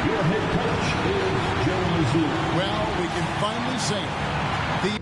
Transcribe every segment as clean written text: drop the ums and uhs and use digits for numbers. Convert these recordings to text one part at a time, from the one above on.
Your head coach is Joe Mazzulla. Well, we can finally say it. The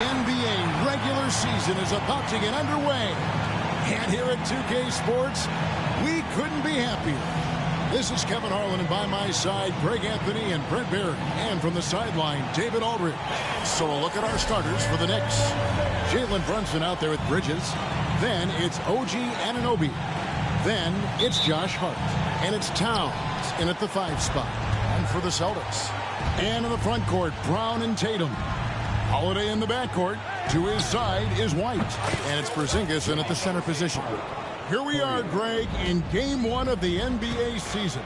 NBA regular season is about to get underway. And here at 2K Sports, we couldn't be happier. This is Kevin Harlan, and by my side, Greg Anthony and Brent Barrett. And from the sideline, David Aldridge. So a look at our starters for the Knicks. Jalen Brunson out there with Bridges. Then it's OG Anunoby. Then it's Josh Hart. And it's Towns in at the 5 spot. And for the Celtics. And in the front court, Brown and Tatum. Holiday in the backcourt. To his side is White. And it's Porzingis in at the center position. Here we are, Greg, in Game 1 of the NBA season.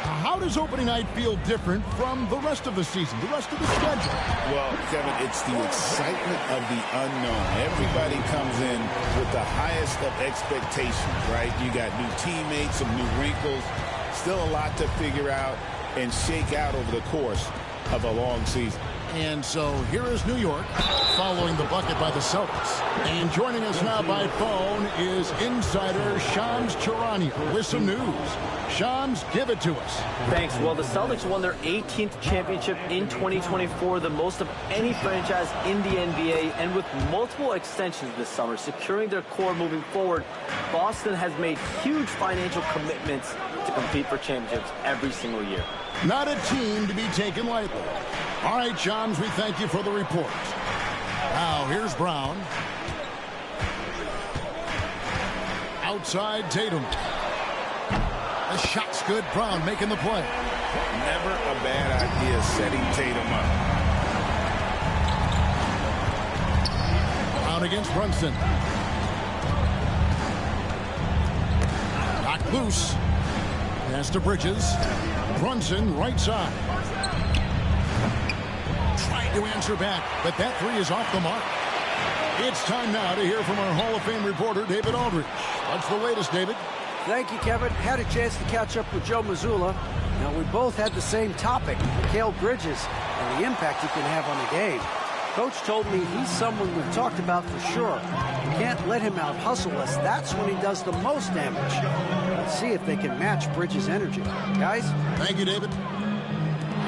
How does opening night feel different from the rest of the season, the rest of the schedule? Well, Kevin, it's the excitement of the unknown. Everybody comes in with the highest of expectations, right? You got new teammates, some new wrinkles, still a lot to figure out and shake out over the course of a long season. And so here is New York following the bucket by the Celtics. And joining us now by phone is insider Shams Charania with some news. Shams, give it to us. Thanks. Well, the Celtics won their 18th championship in 2024, the most of any franchise in the NBA, and with multiple extensions this summer, securing their core moving forward, Boston has made huge financial commitments to compete for championships every single year. Not a team to be taken lightly. All right, Shams, we thank you for the report. Now, here's Brown. Outside Tatum. The shot's good. Brown making the play. Never a bad idea setting Tatum up. Brown against Brunson. Knocked loose. Pass to Bridges. Brunson right side. Trying to answer back, but that three is off the mark. It's time now to hear from our Hall of Fame reporter, David Aldridge. What's the latest, David? Thank you, Kevin. Had a chance to catch up with Joe Mazzulla. Now, we both had the same topic, Mikal Bridges, and the impact he can have on the game. Coach told me he's someone we've talked about for sure. We can't let him out-hustle us. That's when he does the most damage. Let's see if they can match Bridges' energy. Guys? Thank you, David.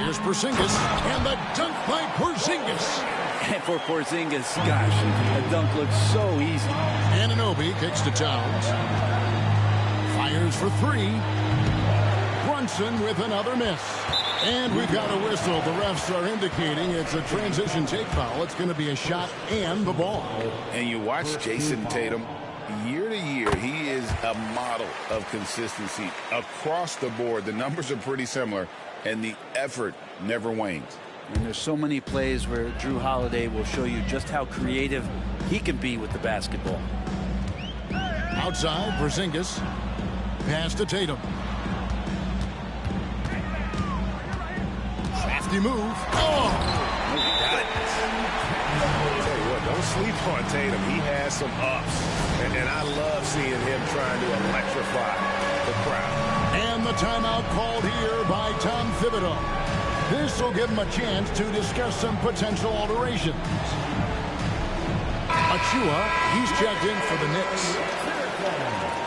Here's Porzingis, and the dunk by Porzingis. And for Porzingis, gosh, the dunk looks so easy. Anunoby kicks to Towns. Fires for three. Brunson with another miss. And we've got a whistle. The refs are indicating it's a transition take foul. It's going to be a shot and the ball. And you watch Jason Tatum. Year to year, he is a model of consistency across the board. The numbers are pretty similar, and the effort never wanes. And there's so many plays where Drew Holiday will show you just how creative he can be with the basketball. Outside, Porzingis. Pass to Tatum. Lefty move. Oh! Tell you what, don't sleep on Tatum. He has some ups. And I love seeing him trying to electrify the crowd. And the timeout called here by Tom Thibodeau. This will give him a chance to discuss some potential alterations. Achua, he's checked in for the Knicks.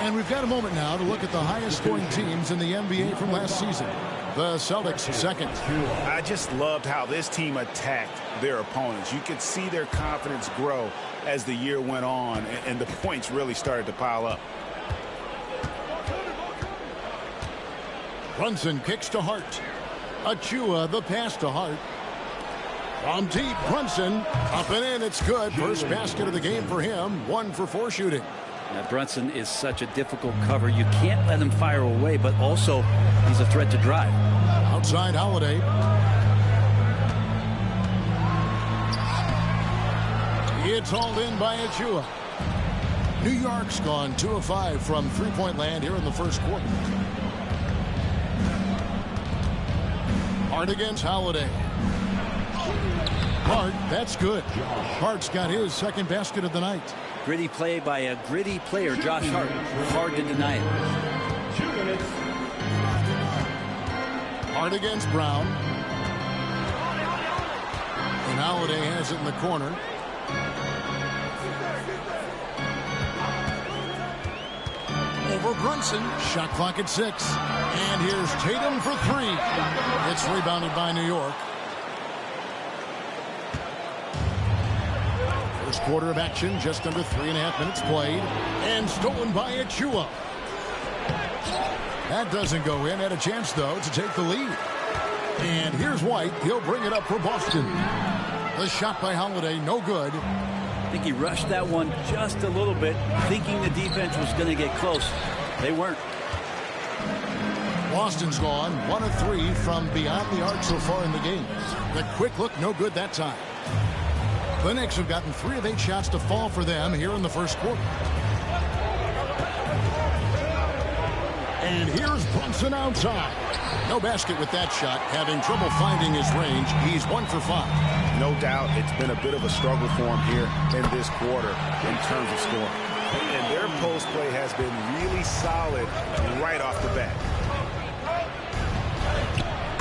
And we've got a moment now to look at the highest scoring teams in the NBA from last season. The Celtics second. I just loved how this team attacked their opponents. You could see their confidence grow as the year went on, and the points really started to pile up. Brunson kicks to Hart. Achua, the pass to Hart. From deep, Brunson up and in. It's good. First basket of the game for him. 1 for 4 shooting. Now, Brunson is such a difficult cover. You can't let him fire away, but also he's a threat to drive. Outside Holiday. It's hauled in by Achua. New York's gone 2 of 5 from three-point land here in the first quarter. Hart against Holiday. Hart, that's good. Hart's got his second basket of the night. Gritty play by a gritty player, Josh Hart. Hard to deny it. Hart against Brown. And Holiday has it in the corner. Over Brunson. Shot clock at 6. And here's Tatum for 3. It's rebounded by New York. First quarter of action, just under 3.5 minutes played. And stolen by Achua. That doesn't go in. Had a chance, though, to take the lead. And here's White. He'll bring it up for Boston. The shot by Holiday, no good. I think he rushed that one just a little bit, thinking the defense was going to get close. They weren't. Boston's gone 1 of 3 from beyond the arc so far in the game. The quick look, no good that time. The Knicks have gotten 3 of 8 shots to fall for them here in the first quarter. And here's Brunson outside. No basket with that shot, having trouble finding his range. He's 1 for 5. No doubt it's been a bit of a struggle for him here in this quarter in terms of scoring. And their post play has been really solid right off the bat.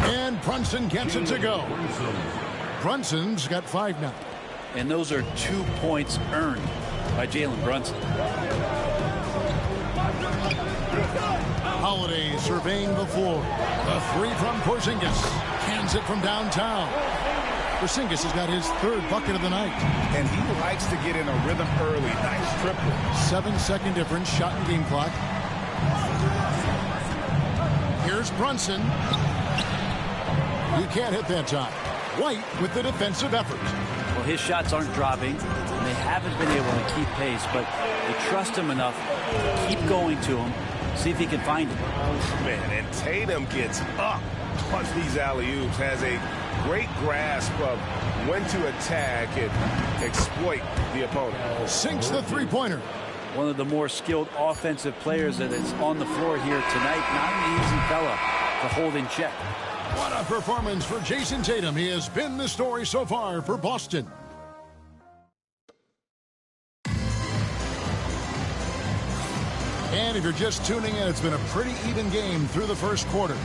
And Brunson gets it to go. Brunson's got 5 now. And those are 2 points earned by Jalen Brunson. Holiday surveying the floor. The 3 from Porzingis. Cans it from downtown. Porzingis has got his 3rd bucket of the night. And he likes to get in a rhythm early. Nice triple. 7-second difference, shot and game clock. Here's Brunson. You can't hit that time. White with the defensive effort. Well, his shots aren't dropping, and they haven't been able to keep pace, but they trust him enough to keep going to him, see if he can find it. Man, and Tatum gets up on these alley-oops, has a great grasp of when to attack and exploit the opponent. Sinks the three-pointer. One of the more skilled offensive players that is on the floor here tonight. Not an easy fella to hold in check. What a performance for Jason Tatum. He has been the story so far for Boston. And if you're just tuning in, it's been a pretty even game through the first quarter.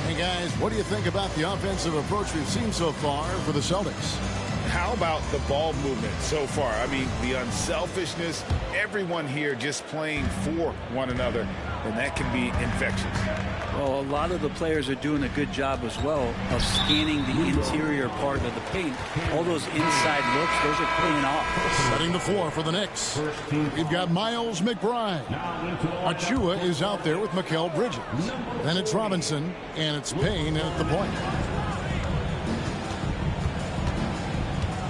Hey, guys, what do you think about the offensive approach we've seen so far for the Celtics? How about the ball movement so far? I mean, the unselfishness, everyone here just playing for one another, and that can be infectious. Well, a lot of the players are doing a good job as well of scanning the interior part of the paint. All those inside looks, those are paying off. Setting the floor for the Knicks. We've got Miles McBride. Achua is out there with Mikal Bridges. Then it's Robinson, and it's Payne at the point.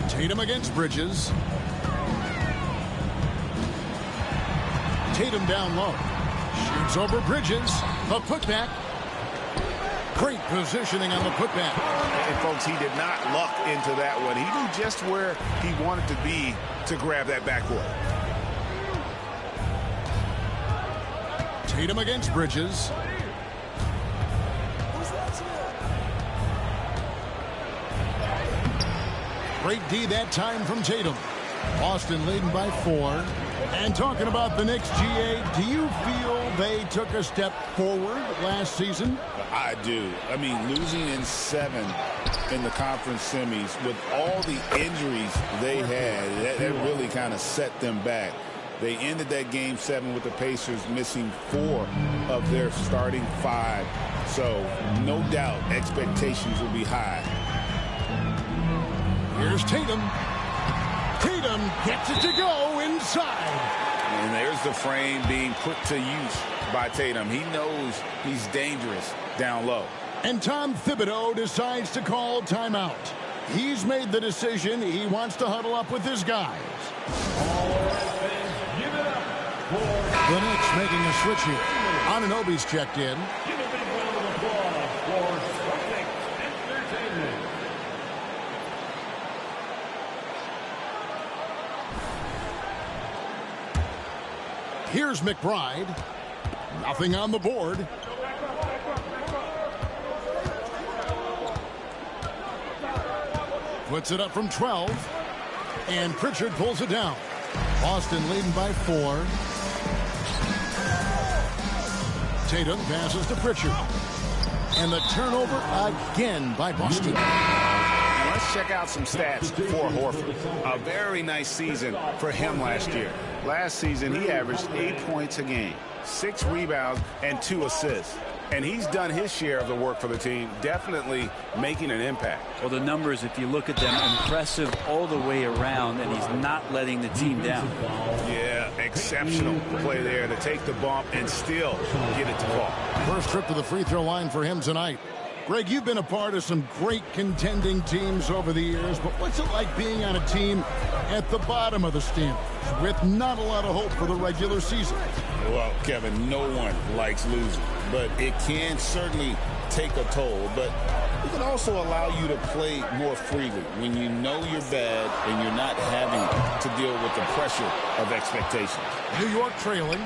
Tatum against Bridges. Tatum down low. Shoots over Bridges. The putback. Great positioning on the putback. And folks, he did not luck into that one. He knew just where he wanted to be to grab that backboard. Tatum against Bridges. Great D that time from Tatum. Boston leading by 4. And talking about the Knicks, GA, do you feel they took a step forward last season? I do. I mean, losing in 7 in the conference semis with all the injuries they had, that really kind of set them back. They ended that game 7 with the Pacers missing 4 of their starting 5. So, no doubt, expectations will be high. Here's Tatum. Tatum gets it to go inside. And there's the frame being put to use by Tatum. He knows he's dangerous down low. And Tom Thibodeau decides to call timeout. He's made the decision. He wants to huddle up with his guys. The Knicks making a switch here. Anunoby's checked in. Here's McBride. Nothing on the board. Puts it up from 12. And Pritchard pulls it down. Boston leading by 4. Tatum passes to Pritchard. And the turnover again by Boston. Let's check out some stats for Horford. A very nice season for him last year. Last season, he averaged 8 points a game, 6 rebounds, and 2 assists. And he's done his share of the work for the team, definitely making an impact. Well, the numbers, if you look at them, impressive all the way around, and he's not letting the team down. Yeah, exceptional play there to take the bump and still get it to fall. First trip to the free throw line for him tonight. Greg, you've been a part of some great contending teams over the years, but what's it like being on a team at the bottom of the standings with not a lot of hope for the regular season? Well, Kevin, no one likes losing, but it can certainly take a toll. But it can also allow you to play more freely when you know you're bad and you're not having to deal with the pressure of expectations. New York trailing.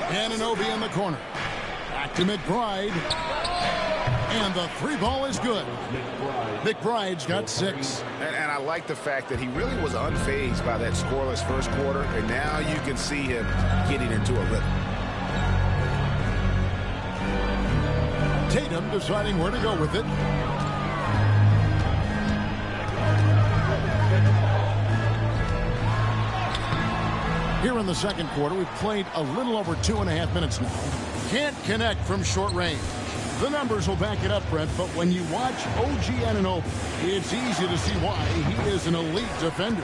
Anunoby in the corner. Back to McBride. And the 3 ball is good. McBride's got 6. And I like the fact that he really was unfazed by that scoreless first quarter, and now you can see him getting into a rhythm. Tatum deciding where to go with it. Here in the second quarter, we've played a little over 2.5 minutes now. Can't connect from short range. The numbers will back it up, Brent, but when you watch OG Anunoby, it's easy to see why he is an elite defender.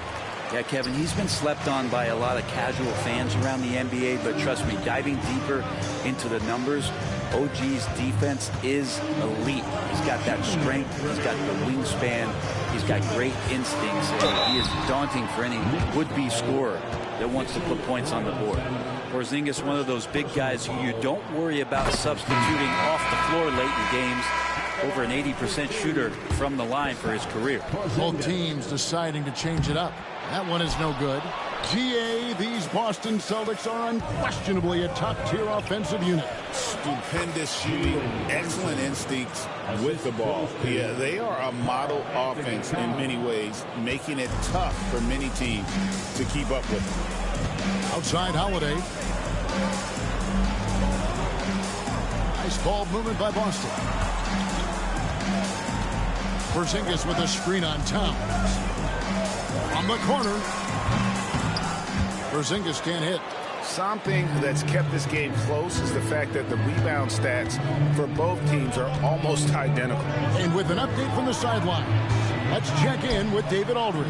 Yeah, Kevin, he's been slept on by a lot of casual fans around the NBA, but trust me, diving deeper into the numbers, OG's defense is elite. He's got that strength, he's got the wingspan, he's got great instincts, and he is daunting for any would-be scorer that wants to put points on the board. Porzingis, one of those big guys who you don't worry about substituting off the floor late in games. Over an 80% shooter from the line for his career. Both teams deciding to change it up. That one is no good. GA, these Boston Celtics are unquestionably a top-tier offensive unit. Stupendous shooting, excellent instincts with the ball. Yeah, they are a model offense in many ways, making it tough for many teams to keep up with them. Outside Holiday. Nice ball movement by Boston. Porzingis with a screen on Towns. From the corner. Porzingis can't hit. Something that's kept this game close is the fact that the rebound stats for both teams are almost identical. And with an update from the sideline, let's check in with David Aldridge.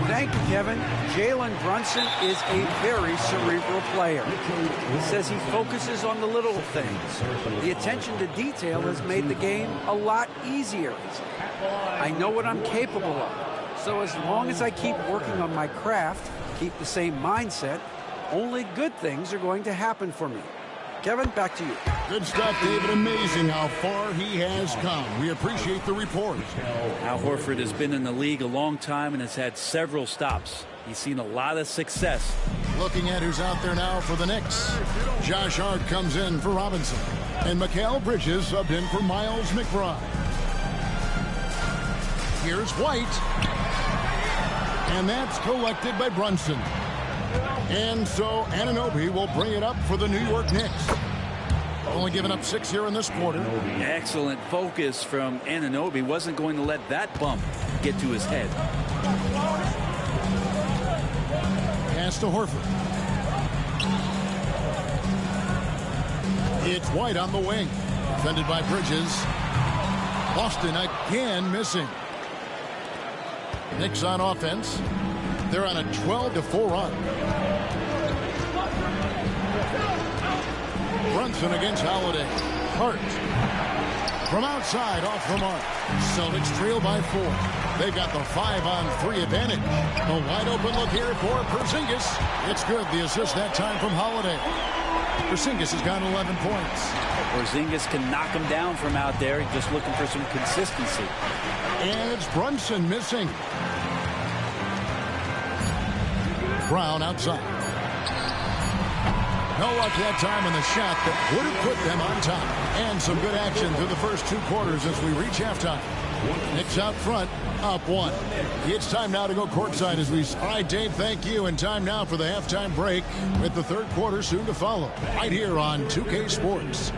Thank you, Kevin. Jalen Brunson is a very cerebral player. He says he focuses on the little things. The attention to detail has made the game a lot easier. I know what I'm capable of. So as long as I keep working on my craft, keep the same mindset, only good things are going to happen for me. Kevin, back to you. Good stuff, David. Amazing how far he has come. We appreciate the report. Al Horford has been in the league a long time and has had several stops. He's seen a lot of success. Looking at who's out there now for the Knicks. Josh Hart comes in for Robinson. And Mikal Bridges subbed in for Miles McBride. Here's White. And that's collected by Brunson. And so Anunoby will bring it up for the New York Knicks. Only giving up 6 here in this quarter. Excellent focus from Anunoby. Wasn't going to let that bump get to his head. Pass to Horford. It's White on the wing. Defended by Bridges. Boston again missing. Knicks on offense. They're on a 12-4 run. Brunson against Holiday. Hart. From outside, off the mark. Celtics trail by 4. They've got the 5-on-3 advantage. A wide open look here for Porzingis. It's good. The assist that time from Holiday. Porzingis has got 11 points. Porzingis can knock him down from out there. Just looking for some consistency. And it's Brunson missing. Brown outside. No luck that time on the shot that would have put them on top. And some good action through the first 2 quarters as we reach halftime. Knicks out front, up 1. It's time now to go courtside as we... All right, Dave, thank you. And time now for the halftime break with the third quarter soon to follow. Right here on 2K Sports.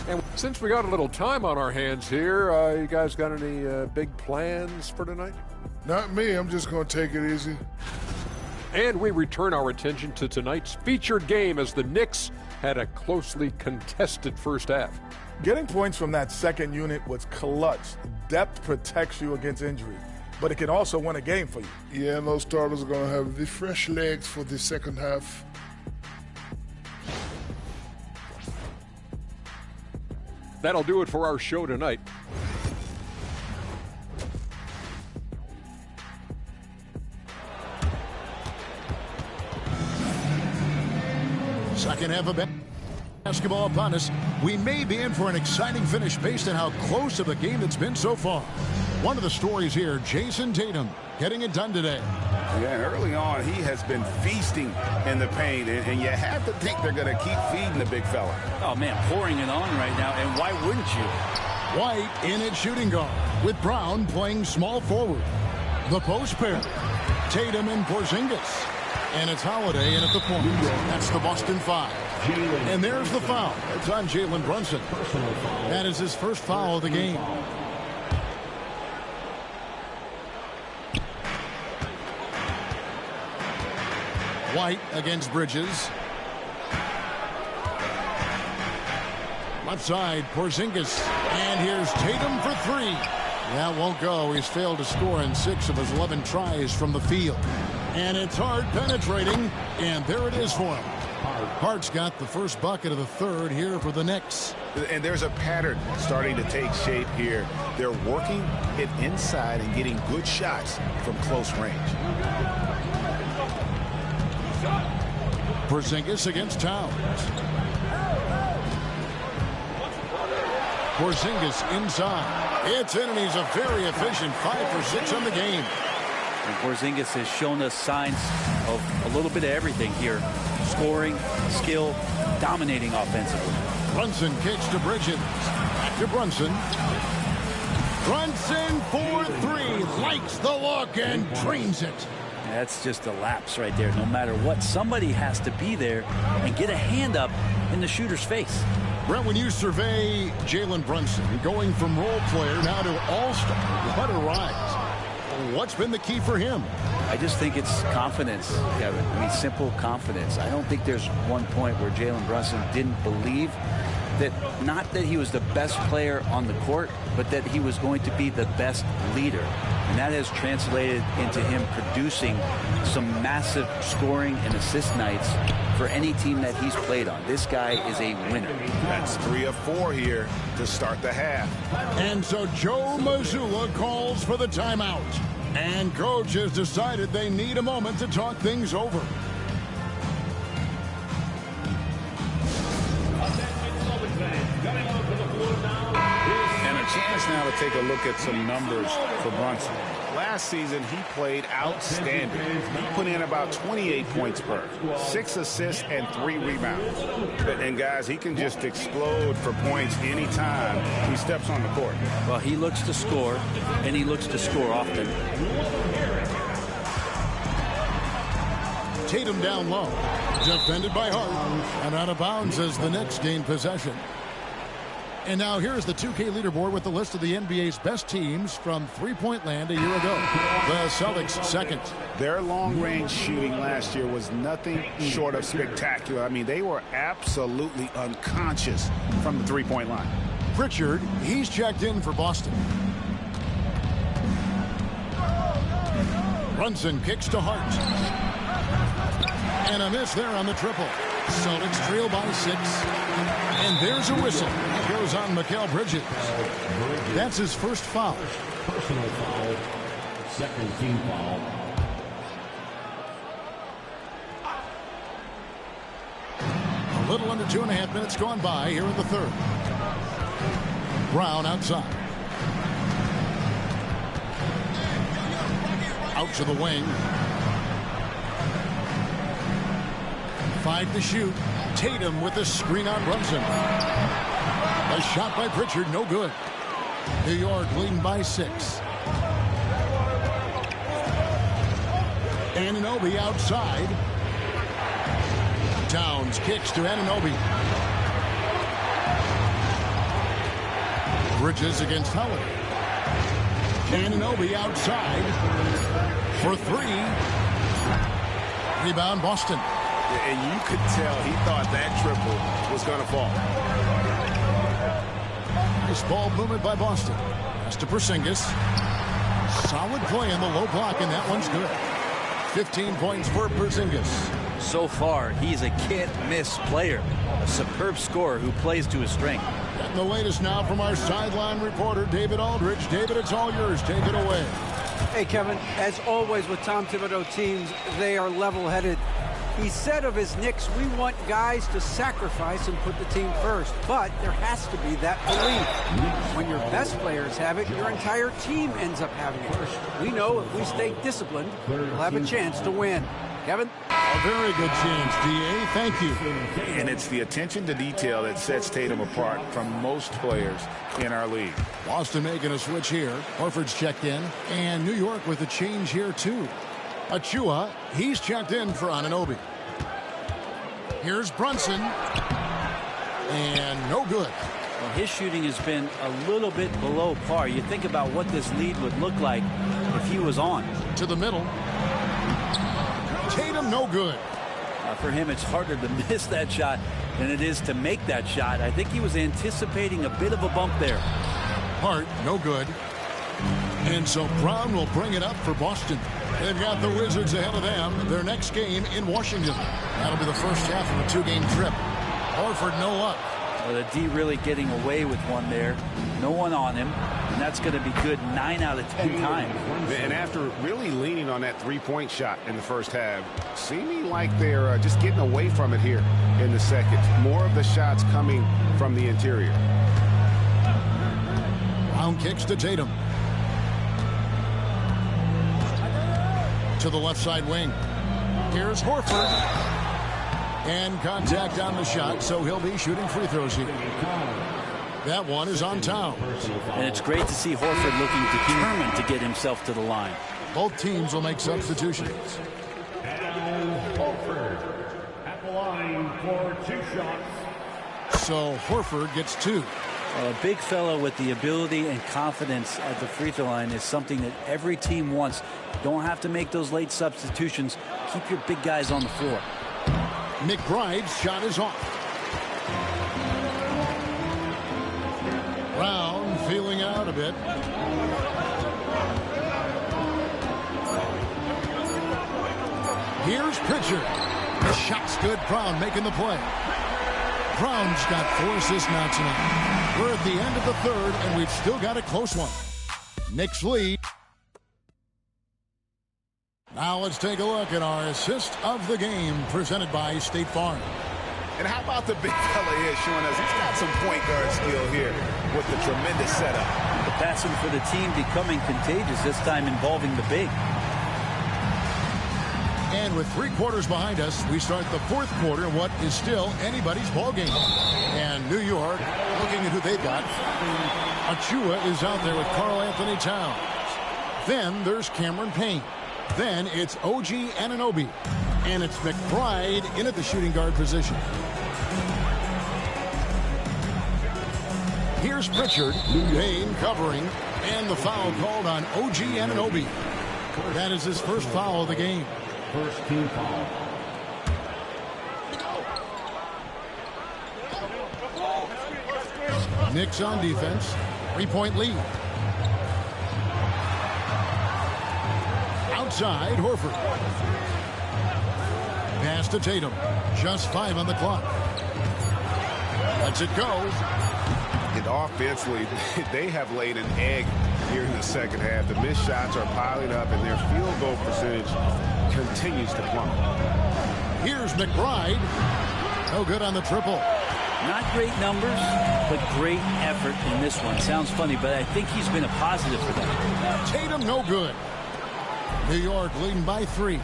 And since we got a little time on our hands here, you guys got any big plans for tonight? Not me. I'm just going to take it easy. And we return our attention to tonight's featured game as the Knicks had a closely contested first half. Getting points from that second unit was clutch. Depth protects you against injury, but it can also win a game for you. Yeah, and those starters are going to have the fresh legs for the second half. That'll do it for our show tonight. Second half of basketball upon us. We may be in for an exciting finish based on how close of a game it's been so far. One of the stories here, Jason Tatum getting it done today. Yeah, and early on, he has been feasting in the paint, and you have to think they're going to keep feeding the big fella. Oh, man, pouring it on right now, and why wouldn't you? White in at shooting guard, with Brown playing small forward. The post pair, Tatum and Porzingis. And it's Holiday in at the point. That's the Boston 5. And there's the foul. It's on Jalen Brunson. That is his first foul of the game. White against Bridges. Left side, Porzingis. And here's Tatum for 3. That won't go. He's failed to score in 6 of his 11 tries from the field. And it's Hart penetrating, and there it is for him. Hart's got the first bucket of the third here for the Knicks. And there's a pattern starting to take shape here. They're working it inside and getting good shots from close range. Porzingis against Towns. Porzingis inside. It's in, and he's a very efficient 5 for 6 on the game. And Porzingis has shown us signs of a little bit of everything here. Scoring, skill, dominating offensively. Brunson kicks to Bridges. Back to Brunson. Brunson for 3. Likes the look and drains it. That's just a lapse right there. No matter what, somebody has to be there and get a hand up in the shooter's face. Brent, when you survey Jalen Brunson, going from role player now to all-star, what a rise. What's been the key for him? I just think it's confidence, Kevin. I mean, simple confidence. I don't think there's one point where Jalen Brunson didn't believe that, not that he was the best player on the court, but that he was going to be the best leader. And that has translated into him producing some massive scoring and assist nights for any team that he's played on. This guy is a winner. That's 3 of 4 here to start the half. And so Joe Mazzulla calls for the timeout. And coach has decided they need a moment to talk things over. And a chance now to take a look at some numbers for Brunson. Last season, he played outstanding. He put in about 28 points per, 6 assists, and 3 rebounds. And guys, he can just explode for points anytime he steps on the court. Well, he looks to score, and he looks to score often. Tatum down low. Defended by Hart. And out of bounds as the Knicks gain possession. And now here's the 2K leaderboard with the list of the NBA's best teams from three-point land a year ago. The Celtics second. Their long-range shooting last year was nothing short of spectacular. I mean, they were absolutely unconscious from the three-point line. Pritchard, he's checked in for Boston. Brunson kicks to Hart. And a miss there on the triple. Celtics trail by 6. And there's a whistle. That goes on Mikal Bridges. That's his first foul. Personal foul. Second team foul. A little under 2.5 minutes gone by here in the third. Brown outside. Out to the wing. 5 to shoot. Tatum with the screen on Brunson. A shot by Pritchard, no good. New York leading by 6. Anunoby outside. Towns kicks to Anunoby. Bridges against Holiday. Anunoby outside for 3. Rebound Boston. And you could tell he thought that triple was going to fall. Nice ball movement by Boston. Pass to Porzingis. Solid play in the low block, and that one's good. 15 points for Porzingis. So far, he's a can't-miss player. A superb scorer who plays to his strength. And the latest now from our sideline reporter, David Aldridge. David, it's all yours. Take it away. Hey, Kevin, as always with Tom Thibodeau teams, they are level-headed. He said of his Knicks, we want guys to sacrifice and put the team first. But there has to be that belief. When your best players have it, your entire team ends up having it. We know if we stay disciplined, we'll have a chance to win. Kevin? A very good chance, D.A. Thank you. And it's the attention to detail that sets Tatum apart from most players in our league. Boston making a switch here. Horford's checked in. And New York with a change here, too. Achua, he's checked in for Anunoby. Here's Brunson. And no good. Well, his shooting has been a little bit below par. You think about what this lead would look like if he was on. To the middle. Tatum, no good. For him, it's harder to miss that shot than it is to make that shot. I think he was anticipating a bit of a bump there. Hart, no good. And so Brown will bring it up for Boston. They've got the Wizards ahead of them. Their next game in Washington. That'll be the first half of a 2-game trip. Horford, no luck. Well, the D really getting away with one there. No one on him. And that's going to be good 9 out of 10 times. And after really leaning on that three-point shot in the first half, seeming like they're just getting away from it here in the second. More of the shots coming from the interior. Brown kicks to Tatum. To the left side wing. Here's Horford. And contact on the shot, so he'll be shooting free throws here. That one is on Towns. And it's great to see Horford looking determined to get himself to the line. Both teams will make substitutions. And Horford at the line for 2 shots. So Horford gets 2. Well, a big fellow with the ability and confidence at the free throw line is something that every team wants. Don't have to make those late substitutions. Keep your big guys on the floor. McBride's shot is off. Brown feeling out a bit. Here's Pritchard. The shot's good. Brown making the play. Brown's got 4 assists now tonight. We're at the end of the third, and we've still got a close one. Knicks lead. Now let's take a look at our assist of the game presented by State Farm. And how about the big fella here showing us he's got some point guard skill here with the tremendous setup. The passing for the team becoming contagious, this time involving the big. And with 3 quarters behind us, we start the 4th quarter in what is still anybody's ball game. And New York, looking at who they've got, Achua is out there with Karl Anthony Towns. Then there's Cameron Payne. Then it's OG Anunoby. And it's McBride in at the shooting guard position. Here's Pritchard, Payne covering, and the foul called on OG Anunoby. That is his first foul of the game. First team foul. Knicks on defense. 3-point lead. Outside, Horford. Pass to Tatum. Just 5 on the clock. Lets it go. And offensively, they have laid an egg here in the second half. The missed shots are piling up, and their field goal percentage continues to plummet. Here's McBride. No good on the triple. Not great numbers, but great effort in this one. Sounds funny, but I think he's been a positive for them. Tatum, no good. New York leading by 3.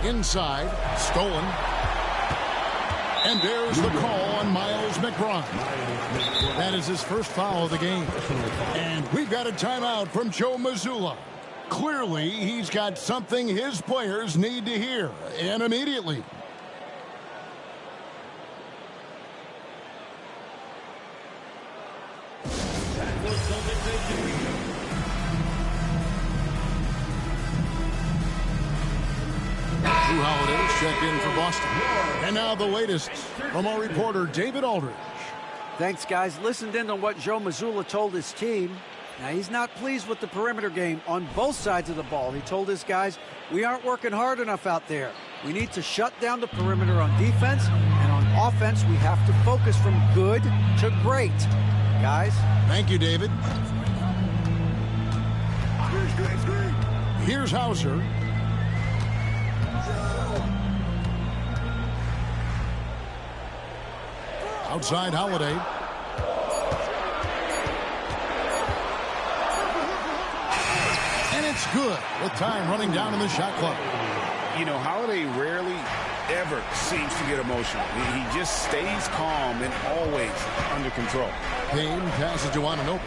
Inside, stolen. And there's the call on Miles McBride. That is his first foul of the game. And we've got a timeout from Joe Mazzulla. Clearly, he's got something his players need to hear, and immediately. Drew Holiday checked in for Boston. And now the latest from our reporter, David Aldridge. Thanks, guys. Listened in on what Joe Mazzulla told his team. Now, he's not pleased with the perimeter game on both sides of the ball. He told his guys, we aren't working hard enough out there. We need to shut down the perimeter on defense, and on offense, we have to focus from good to great. Guys? Thank you, David. Here's Hauser. Outside Holiday. And it's good with time running down in the shot clock. You know, Holiday rarely ever seems to get emotional. He just stays calm and always under control. Payne passes to Anunoby.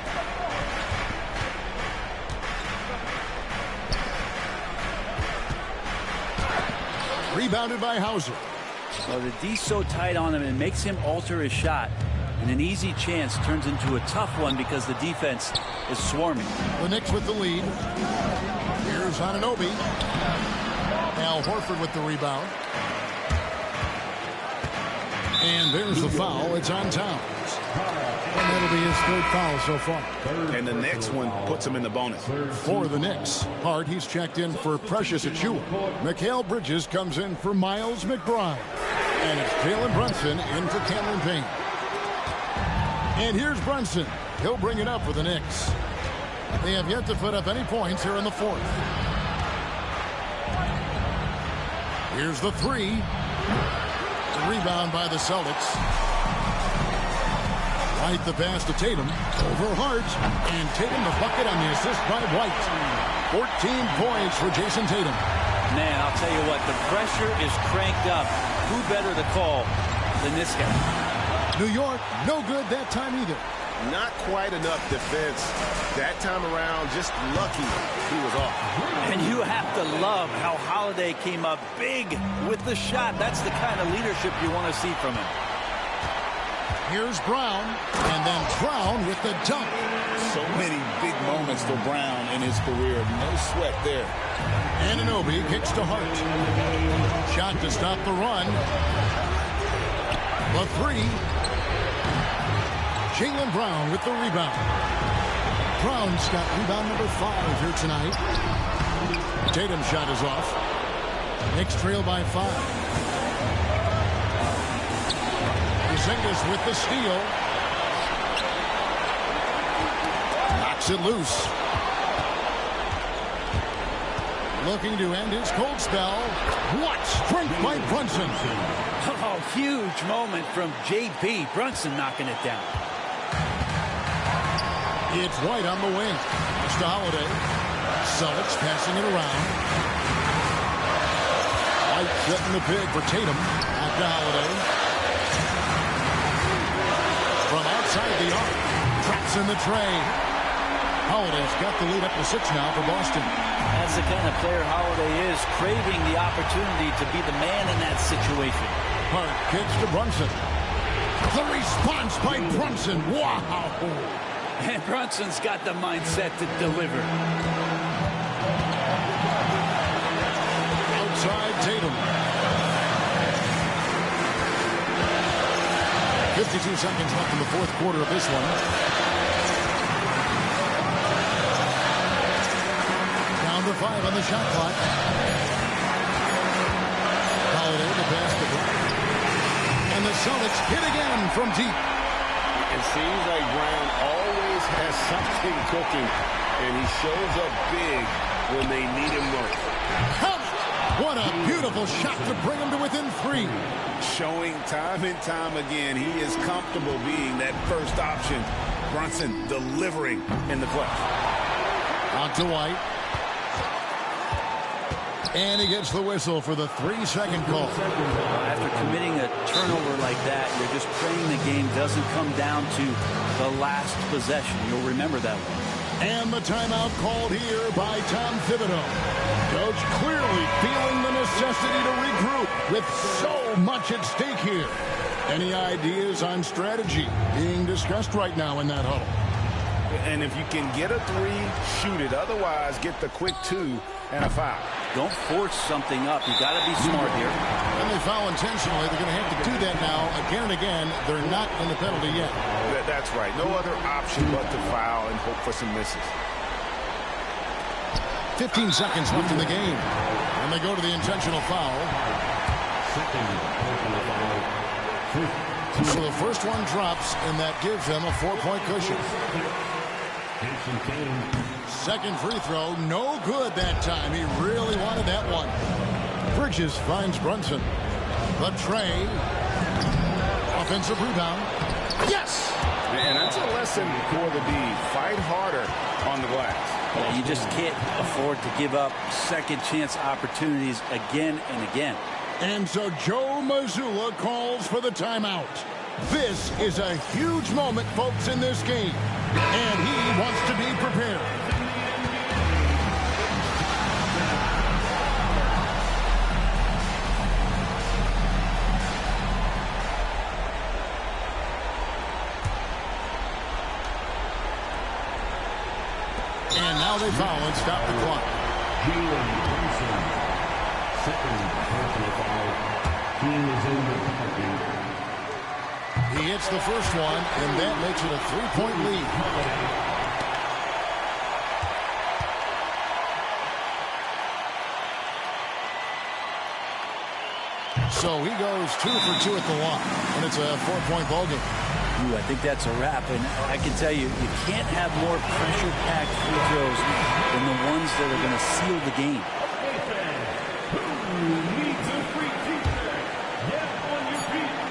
Rebounded by Hauser. Well, the D's so tight on him, it makes him alter his shot. And an easy chance turns into a tough one because the defense is swarming. The Knicks with the lead. Here's Anunoby. Al Horford with the rebound. And there's the foul. It's on Towns. And that'll be his 3rd foul so far. And the next one puts him in the bonus. For the Knicks, Hart, he's checked in for Precious Achiuwa. Mikal Bridges comes in for Miles McBride. And it's Jalen Brunson in for Cameron Payne. And here's Brunson. He'll bring it up for the Knicks. They have yet to put up any points here in the 4th. Here's the 3. The rebound by the Celtics. White the pass to Tatum. Over Hart. And Tatum the bucket on the assist by White. 14 points for Jason Tatum. Man, I'll tell you what, the pressure is cranked up. Who better to call than this guy? New York, no good that time either. Not quite enough defense that time around. Just lucky he was off. And you have to love how Holiday came up big with the shot. That's the kind of leadership you want to see from him. Here's Brown, and then Brown with the dunk. So many big moments for Brown in his career. No sweat there. Anunoby kicks to Hart. Shot to stop the run. The 3. Jaylen Brown with the rebound. Brown's got rebound number 5 here tonight. Tatum's shot is off. Knicks trail by 5. Porzingis with the steal. Knocks it loose. Looking to end his cold spell. What strength by Brunson. Oh, huge moment from JB. Brunson knocking it down. It's White on the wing. It's to Holiday. Celtics passing it around. White setting the pick for Tatum. Back to Holiday. From outside the arc. Traps in the tray. Holiday's got the lead up to 6 now for Boston. That's the kind of player Holiday is, craving the opportunity to be the man in that situation. Hart kicks to Brunson. The response by Brunson. Wow. And Brunson's got the mindset to deliver. Outside Tatum. 52 seconds left in the fourth quarter of this one. Down to 5 on the shot clock. Holiday to pass to Brown. And the Celtics hit again from deep. It seems like Brown always has something cooking, and he shows up big when they need him most. What a beautiful shot to bring him to within 3. Showing time and time again he is comfortable being that first option. Brunson delivering in the clutch. On to White. And he gets the whistle for the 3-second call. After committing a turnover like that, you're just praying the game doesn't come down to the last possession. You'll remember that one. And the timeout called here by Tom Thibodeau. Coach clearly feeling the necessity to regroup with so much at stake here. Any ideas on strategy being discussed right now in that huddle? And if you can get a 3, shoot it. Otherwise, get the quick 2 and a foul. Don't force something up. You got to be smart here. And they foul intentionally. They're going to have to do that now again and again. They're not in the penalty yet. That's right. No other option but to foul and hope for some misses. 15 seconds left in the game. And they go to the intentional foul. So the first one drops, and that gives them a 4-point cushion. Second free throw, no good that time. He really wanted that one. Bridges finds Brunson. The tray. Offensive rebound. Yes! And that's a lesson for the D. Fight harder on the glass. Yeah, you just can't afford to give up second chance opportunities again and again. And so Joe Mazzulla calls for the timeout. This is a huge moment, folks, in this game. And he wants to be prepared. And now they foul and stop the clock. He hits the first one, and that makes it a 3-point lead. So he goes 2 for 2 at the line, and it's a 4-point ball game. Ooh, I think that's a wrap, and I can tell you, you can't have more pressure-packed free throws than the ones that are going to seal the game.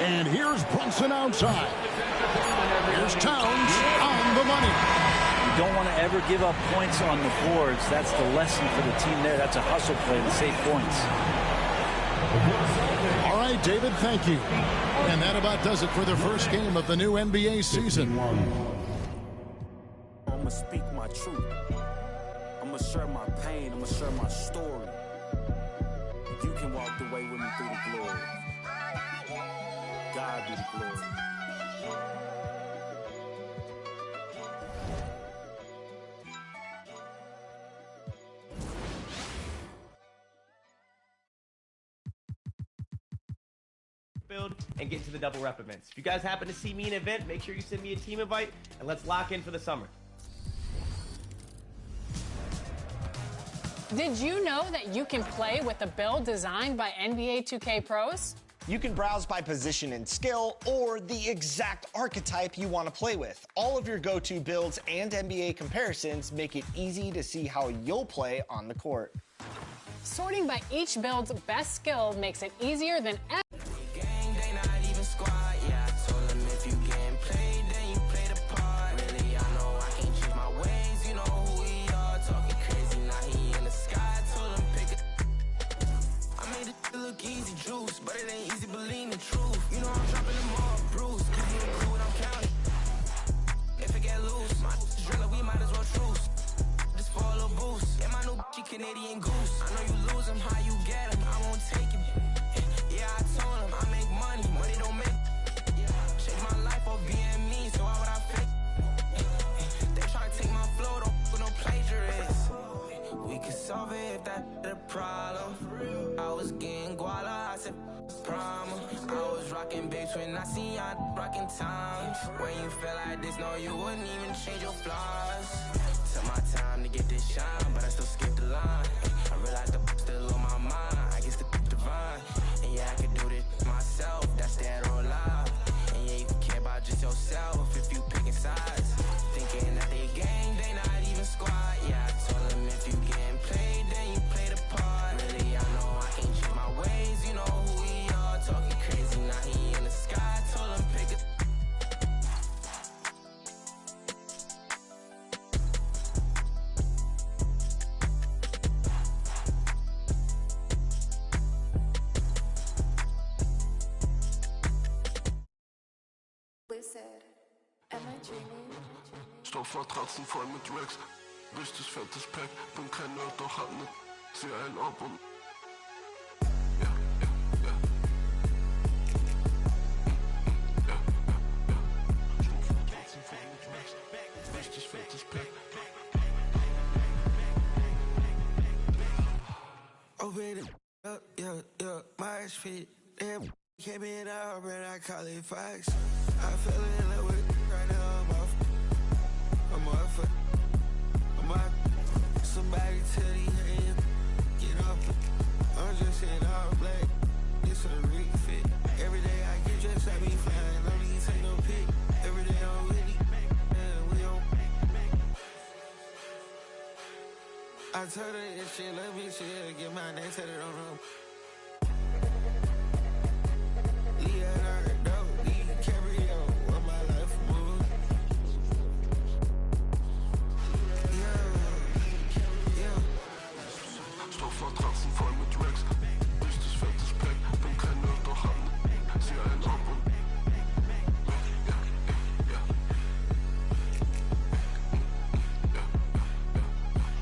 And here's Brunson outside. Here's Towns on the money. You don't want to ever give up points on the boards. That's the lesson for the team there. That's a hustle play to save points. All right, David, thank you. And that about does it for the first game of the new NBA season. I'm going to speak my truth. I'm going to share my pain. I'm going to share my story. You can walk the way with me through the glory. God be the glory. Build and get into the double rep events. If you guys happen to see me in an event, make sure you send me a team invite and let's lock in for the summer. Did you know that you can play with a build designed by NBA 2K pros? You can browse by position and skill or the exact archetype you want to play with. All of your go-to builds and NBA comparisons make it easy to see how you'll play on the court. Sorting by each build's best skill makes it easier than ever. know you lose them, how you get them, I won't take it. Yeah, I told them I make money, money don't make. Change my life or being me, so why would I fake? They try to take my flow, don't with no plagiarists. We could solve it if that's the problem. I was getting guala, I said drama. I was rocking babes when I see y'all rocking times. When you feel like this, no, you wouldn't even change your flaws. Took my time to get this shine, but I still skipped the line. I realized the still on my mind. I guess the divine. And yeah, I could do this myself. That's dead or alive. And yeah, you can care about just yourself if you picking sides. Thinking that they gang, they not even squad. Yeah, I told them if you getting played, then you play the part. Really, I know I can't change my ways. You know who we are. Talking crazy, now he in the sky. Told him pick it. Stoffmatratzen voll mit Racks, richtig fettes Pack, bin kein Nerd, doch hat ne, zieh einen ab und Stoffmatratzen voll mit Racks, richtig fettes Pack. Open it up, yeah, my feet, damn, came in out, but I call it facts. I fell in love with right now, I'm off it. I'm out. Somebody tell these hands, get off it. I'm just in all black. This a refit. Every day I get dressed, I be flying. No need to take no pic. Every day I'm with it. We on. I told her this shit, let me chill. Get my name tatted on her. Leonardo, DiCaprio, on my life move. Stoffmatratzen voll mit Racks, richtig fettes Pack, bin kein Nerd, doch hab ne, zieh einen ab und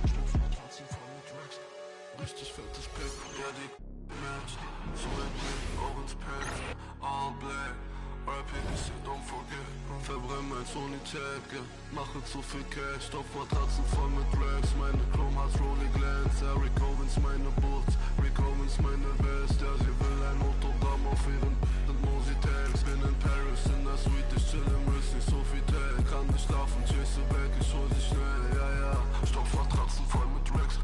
Stoffmatratzen voll mit Racks, richtig fettes Pack, ja die Match, so ein Blick, auch ins Pack, all black, RIP, don't forget, verbrenn mein Sonität, yeah. Mache zu viel Cash, Stoffmatratzen voll mit Racks, meine Chrome Hearts, Rolling Glance, Eric Owens, meine Boots, Rick Owens, meine Best, ja, sie will ein Autogramm auf ihren Mositags, bin in Paris, in der Suite, ich chill im Wrist, nicht so viel Tag, kann nicht schlafen, chase back, ich hol sie schnell, ja, Stoffmatratzen voll mit Racks,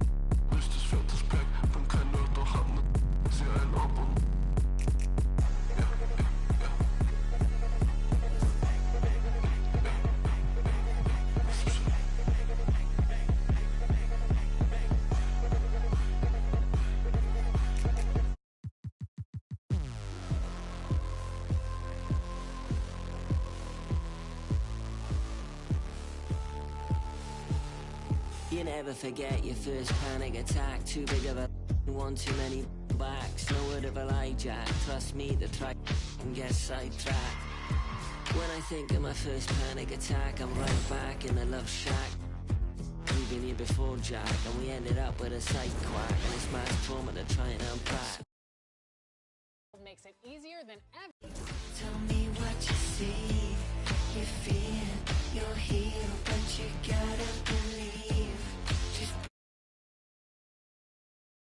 richtig fettes Pack, bin kein Nerd, doch hab ne, zieh einen ab und You never forget your first panic attack. Too big of a one, too many backs. No word of a lie, Jack. Trust me, the track can get sidetracked. When I think of my first panic attack, I'm right back in the love shack. We've been here before, Jack, and we ended up with a psych quack. And it's mass trauma to try and unpack. Makes it easier than ever. Tell me what you see.